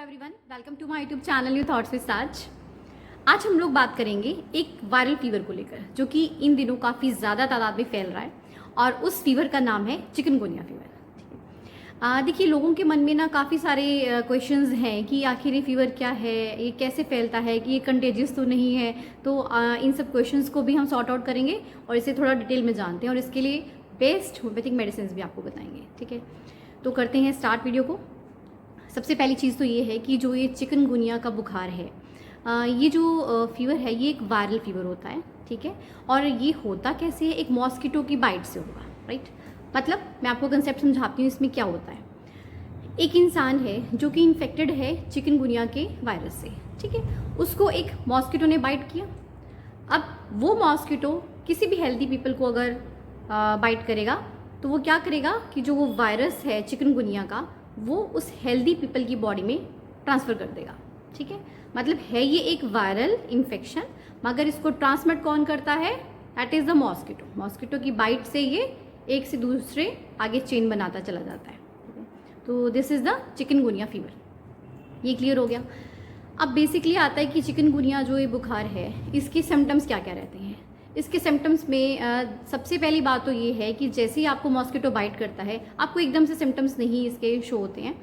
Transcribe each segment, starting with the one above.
Everyone, welcome to my YouTube channel new thoughts with Saj. आज हम लोग बात करेंगे एक वायरल फीवर को लेकर, जो कि इन दिनों काफ़ी ज़्यादा तादाद में फैल रहा है और उस फीवर का नाम है चिकनगुनिया फीवर। देखिए, लोगों के मन में ना काफ़ी सारे क्वेश्चंस हैं कि आखिर ये फीवर क्या है, ये कैसे फैलता है, कि ये कंटेजियस तो नहीं है। तो इन सब क्वेश्चंस को भी हम सॉर्ट आउट करेंगे और इसे थोड़ा डिटेल में जानते हैं और इसके लिए बेस्ट होम्योपैथिक मेडिसिन भी आपको बताएंगे। ठीक है, तो करते हैं स्टार्ट वीडियो को। सबसे पहली चीज़ तो ये है कि जो ये चिकनगुनिया का बुखार है, ये जो फीवर है, ये एक वायरल फीवर होता है। ठीक है, और ये होता कैसे है? एक मॉस्किटो की बाइट से होगा, राइट। मतलब मैं आपको कंसेप्ट समझाती हूँ इसमें क्या होता है। एक इंसान है जो कि इन्फेक्टेड है चिकनगुनिया के वायरस से। ठीक है, उसको एक मॉस्किटो ने बाइट किया। अब वो मॉस्किटो किसी भी हेल्दी पीपल को अगर बाइट करेगा तो वो क्या करेगा कि जो वो वायरस है चिकनगुनिया का, वो उस हेल्दी पीपल की बॉडी में ट्रांसफ़र कर देगा। ठीक है, मतलब है ये एक वायरल इन्फेक्शन, मगर इसको ट्रांसमिट कौन करता है? That is the mosquito. Mosquito की बाइट से ये एक से दूसरे आगे चेन बनाता चला जाता है। तो this is the chikungunya fever. ये क्लियर हो गया। अब बेसिकली आता है कि चिकनगुनिया जो ये बुखार है, इसके सिम्टम्स क्या क्या रहते हैं। इसके सिम्टम्स में सबसे पहली बात तो ये है कि जैसे ही आपको मॉस्किटो बाइट करता है, आपको एकदम से सिम्टम्स नहीं इसके शो होते हैं।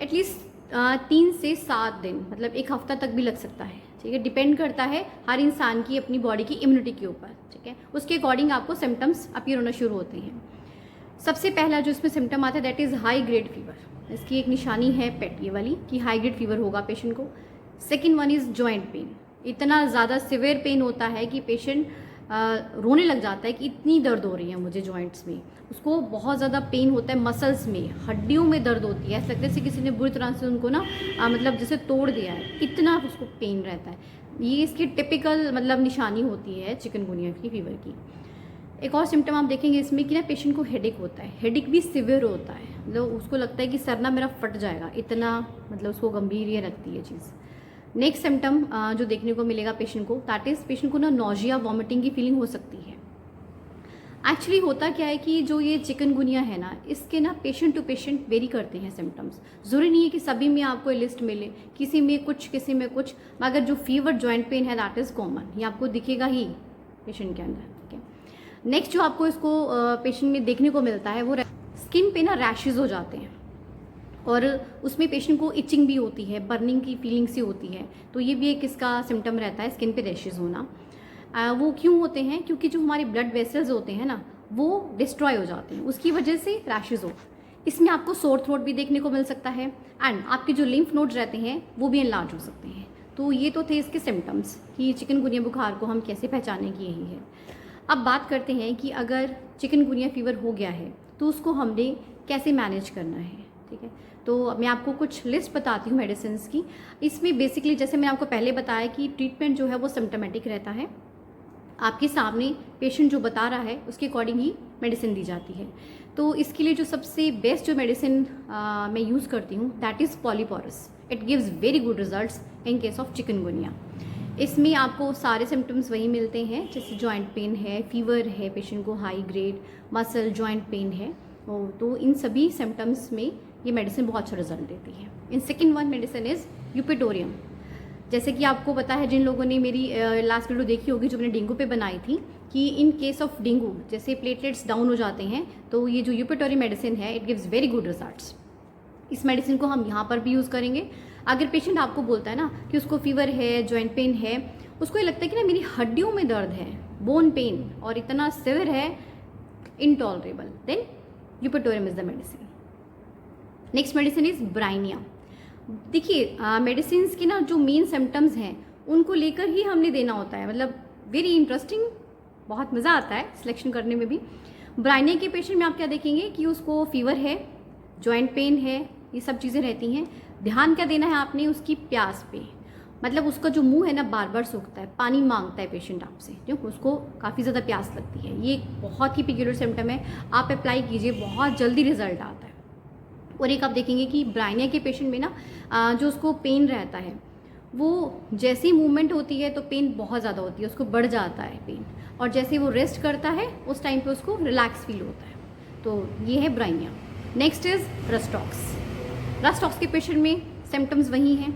एटलीस्ट 3 से 7 दिन, मतलब 1 हफ्ता तक भी लग सकता है। ठीक है, डिपेंड करता है हर इंसान की अपनी बॉडी की इम्यूनिटी के ऊपर। ठीक है, उसके अकॉर्डिंग आपको सिम्टम्स अपीयर होना शुरू होते हैं। सबसे पहला जो इसमें सिम्टम आता है that is high grade fever. इसकी एक निशानी है पेट ये वाली कि हाई ग्रेड फीवर होगा पेशेंट को। Second one is joint pain. इतना ज़्यादा सिवियर पेन होता है कि पेशेंट रोने लग जाता है कि इतनी दर्द हो रही है मुझे जॉइंट्स में। उसको बहुत ज़्यादा पेन होता है, मसल्स में, हड्डियों में दर्द होती है। ऐसा लगता है जैसे किसी ने बुरी तरह से उनको ना मतलब जैसे तोड़ दिया है, इतना उसको पेन रहता है। ये इसकी टिपिकल मतलब निशानी होती है चिकनगुनिया की फीवर की। एक और सिम्टम आप देखेंगे इसमें कि ना पेशेंट को हेडेक होता है। हेडेक भी सिवियर होता है, मतलब उसको लगता है कि सर ना मेरा फट जाएगा, इतना मतलब उसको गंभीर ये रखती है चीज़। नेक्स्ट सिम्टम जो देखने को मिलेगा पेशेंट को, दैट इज़ पेशेंट को ना नॉजिया, वॉमिटिंग की फीलिंग हो सकती है। एक्चुअली होता क्या है कि जो ये चिकनगुनिया है ना, इसके ना पेशेंट टू पेशेंट वेरी करते हैं सिम्टम्स। ज़रूरी नहीं है कि सभी में आपको लिस्ट मिले, किसी में कुछ किसी में कुछ, मगर जो फीवर जॉइंट पेन है दैट इज़ कॉमन, ये आपको दिखेगा ही पेशेंट के अंदर। ठीक है, नेक्स्ट जो आपको इसको पेशेंट में देखने को मिलता है वो स्किन पे ना रैशेज़ हो जाते हैं और उसमें पेशेंट को इचिंग भी होती है, बर्निंग की फीलिंग सी होती है। तो ये भी एक इसका सिम्टम रहता है, स्किन पे रैशेज़ होना। वो क्यों होते हैं? क्योंकि जो हमारे ब्लड वेसल्स होते हैं ना, वो डिस्ट्रॉय हो जाते हैं, उसकी वजह से रैशेज़ हो। इसमें आपको सोर थ्रोट भी देखने को मिल सकता है एंड आपके जो लिम्फ नोड्स रहते हैं वो भी एनलार्ज हो सकते हैं। तो ये तो थे इसके सिम्टम्स कि चिकनगुनिया बुखार को हम कैसे पहचानें कि यही है। अब बात करते हैं कि अगर चिकनगुनिया फीवर हो गया है तो उसको हमने कैसे मैनेज करना है। ठीक है, तो मैं आपको कुछ लिस्ट बताती हूँ मेडिसिन की। इसमें बेसिकली जैसे मैंने आपको पहले बताया कि ट्रीटमेंट जो है वो सिम्टोमेटिक रहता है। आपके सामने पेशेंट जो बता रहा है उसके अकॉर्डिंग ही मेडिसिन दी जाती है। तो इसके लिए जो सबसे बेस्ट जो मेडिसिन मैं यूज़ करती हूँ that is polyporus. It gives very good results in case of chikungunya. इसमें आपको सारे सिम्टम्स वही मिलते हैं, जैसे जॉइंट पेन है, फीवर है, पेशेंट को high grade muscle joint pain है, तो इन सभी सिम्टम्स में ये मेडिसिन बहुत अच्छा रिजल्ट देती है। In second one medicine is eupatorium. जैसे कि आपको पता है, जिन लोगों ने मेरी लास्ट वीडियो देखी होगी जो मैंने डेंगू पे बनाई थी, कि इन केस ऑफ डेंगू जैसे प्लेटलेट्स डाउन हो जाते हैं तो ये जो यूपिटोरियम मेडिसिन है it gives very good results. इस मेडिसिन को हम यहाँ पर भी यूज़ करेंगे। अगर पेशेंट आपको बोलता है ना कि उसको फीवर है, जॉइंट पेन है, उसको ये लगता है कि ना मेरी हड्डियों में दर्द है, बोन पेन, और इतना सिवियर है, intolerable, then eupatorium is the medicine. Next medicine is bryonia. देखिए, मेडिसिन की ना जो मेन सिम्टम्स हैं उनको लेकर ही हमने देना होता है, मतलब वेरी इंटरेस्टिंग, बहुत मज़ा आता है सिलेक्शन करने में भी। ब्राइनिया के पेशेंट में आप क्या देखेंगे कि उसको फीवर है, जॉइंट पेन है, ये सब चीज़ें रहती हैं। ध्यान क्या देना है आपने? उसकी प्यास पे, मतलब उसका जो मुंह है ना बार बार सूखता है, पानी मांगता है पेशेंट आपसे, क्योंकि उसको काफ़ी ज़्यादा प्यास लगती है। ये एक बहुत ही पिक्यूलियर सिम्टम है, आप अप्लाई कीजिए, बहुत जल्दी रिजल्ट आता है। और एक आप देखेंगे कि ब्राइनिया के पेशेंट में ना जो उसको पेन रहता है, वो जैसे ही मूवमेंट होती है तो पेन बहुत ज़्यादा होती है, उसको बढ़ जाता है पेन, और जैसे वो रेस्ट करता है उस टाइम पे उसको रिलैक्स फील होता है। तो ये है Bryonia. Next is rhus tox. Rhus tox के पेशेंट में सिम्टम्स वही हैं,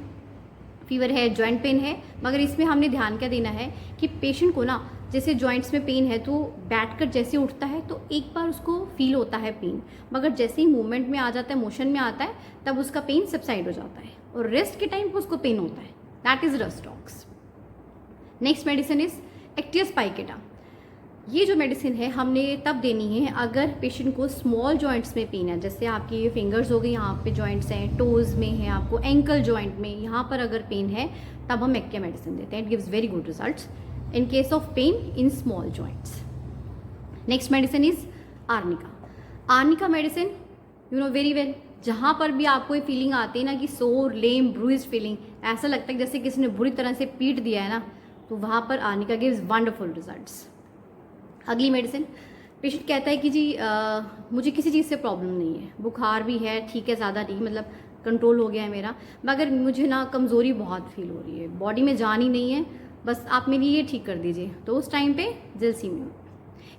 फीवर है, जॉइंट पेन है, मगर इसमें हमने ध्यान क्या देना है कि पेशेंट को ना जैसे जॉइंट्स में पेन है तो बैठकर जैसे उठता है तो एक बार उसको फील होता है पेन, मगर जैसे ही मूवमेंट में आ जाता है, मोशन में आता है, तब उसका पेन सबसाइड हो जाता है और रेस्ट के टाइम पर उसको पेन होता है। That is rhus tox. Next medicine is actaea spicata. ये जो मेडिसिन है हमने तब देनी है अगर पेशेंट को स्मॉल जॉइंट्स में पेन है, जैसे आपकी फिंगर्स हो गई, यहाँ पे जॉइंट्स हैं, टोज़ में है, आपको एंकल जॉइंट में, यहाँ पर अगर पेन है तब हम एक्टिया मेडिसिन देते हैं। It gives very good results in case of pain in small joints. Next medicine is arnica. Arnica medicine you know very well, जहाँ पर भी आपको ये फीलिंग आती है ना कि सोर, लेम, ब्रूइज फीलिंग, ऐसा लगता है जैसे किसी ने बुरी तरह से पीट दिया है ना, तो वहाँ पर आर्निका गिव्स वंडरफुल रिजल्ट्स। अगली मेडिसिन, पेशेंट कहता है कि जी मुझे किसी चीज़ से प्रॉब्लम नहीं है, बुखार भी है, ठीक है, ज़्यादा नहीं, मतलब कंट्रोल हो गया है मेरा, मगर मुझे ना कमज़ोरी बहुत फील हो रही है, बॉडी में जान ही नहीं है, बस आप मेरी ये ठीक कर दीजिए। तो उस टाइम पे जेलसीमियम।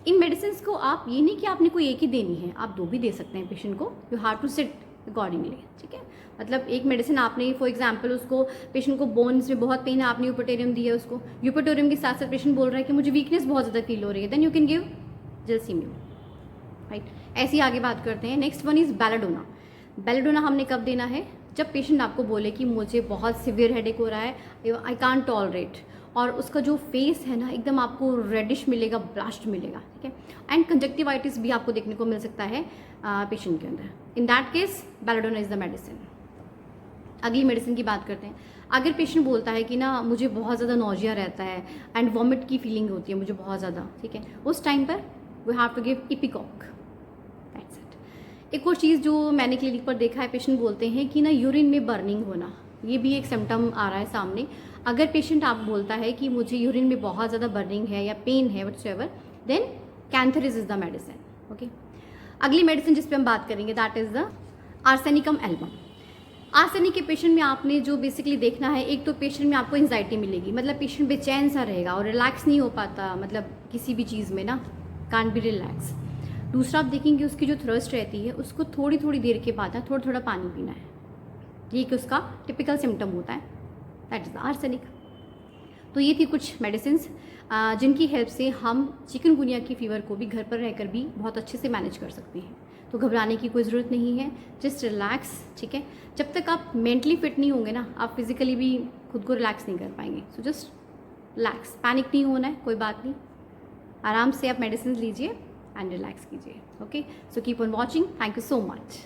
इन मेडिसिन को आप ये नहीं कि आपने कोई एक ही देनी है, आप दो भी दे सकते हैं पेशेंट को, you have to sit accordingly, ठीक है। मतलब एक मेडिसिन आपने फॉर एग्जांपल उसको, पेशेंट को बोन्स में बहुत पेन है, आपने यूपेटोरियम दिया उसको, यूपेटोरियम के साथ साथ पेशेंट बोल रहा है कि मुझे वीकनेस बहुत ज़्यादा फील हो रही है, then you can give gelsemium, right. ऐसी आगे बात करते हैं। Next one is belladonna. Belladonna हमने कब देना है? जब पेशेंट आपको बोले कि मुझे बहुत सिवियर हेडेक हो रहा है, आई कांट टॉलरेट, और उसका जो फेस है ना एकदम आपको रेडिश मिलेगा, ब्लास्ट मिलेगा, ठीक है, एंड कंजक्टिवाइटिस भी आपको देखने को मिल सकता है पेशेंट के अंदर। In that case belladonna is the medicine. अगली मेडिसिन की बात करते हैं। अगर पेशेंट बोलता है कि ना मुझे बहुत ज़्यादा नोजिया रहता है एंड वॉमिट की फीलिंग होती है मुझे बहुत ज़्यादा, ठीक है, उस टाइम पर we have to give ipecac, that's it. एक और चीज़ जो मैंने क्लिनिक पर देखा है, पेशेंट बोलते हैं कि ना यूरिन में बर्निंग होना, ये भी एक सिम्टम आ रहा है सामने। अगर पेशेंट आप बोलता है कि मुझे यूरिन में बहुत ज़्यादा बर्निंग है या पेन है whatsoever, then cantharis is the medicine, okay. अगली मेडिसिन जिस पे हम बात करेंगे that is the arsenicum album. Arsenic के पेशेंट में आपने जो बेसिकली देखना है, एक तो पेशेंट में आपको एंजाइटी मिलेगी, मतलब पेशेंट बेचैन सा रहेगा और रिलैक्स नहीं हो पाता, मतलब किसी भी चीज़ में ना कांट बी रिलैक्स। दूसरा आप देखेंगे उसकी जो थ्रस्ट रहती है उसको थोड़ी थोड़ी देर के बाद थोड़ा थोड़ा पानी पीना है, ये कि उसका टिपिकल सिम्टम होता है, दैट इज़ द आर्सेनिक। तो ये थी कुछ मेडिसिन्स जिनकी हेल्प से हम चिकनगुनिया की फीवर को भी घर पर रहकर भी बहुत अच्छे से मैनेज कर सकते हैं। तो घबराने की कोई ज़रूरत नहीं है, जस्ट रिलैक्स, ठीक है। जब तक आप मेंटली फिट नहीं होंगे ना, आप फिजिकली भी खुद को रिलैक्स नहीं कर पाएंगे। सो जस्ट रिलैक्स, पैनिक नहीं होना है, कोई बात नहीं, आराम से आप मेडिसिन लीजिए एंड रिलैक्स कीजिए, okay. So keep on watching, thank you so much.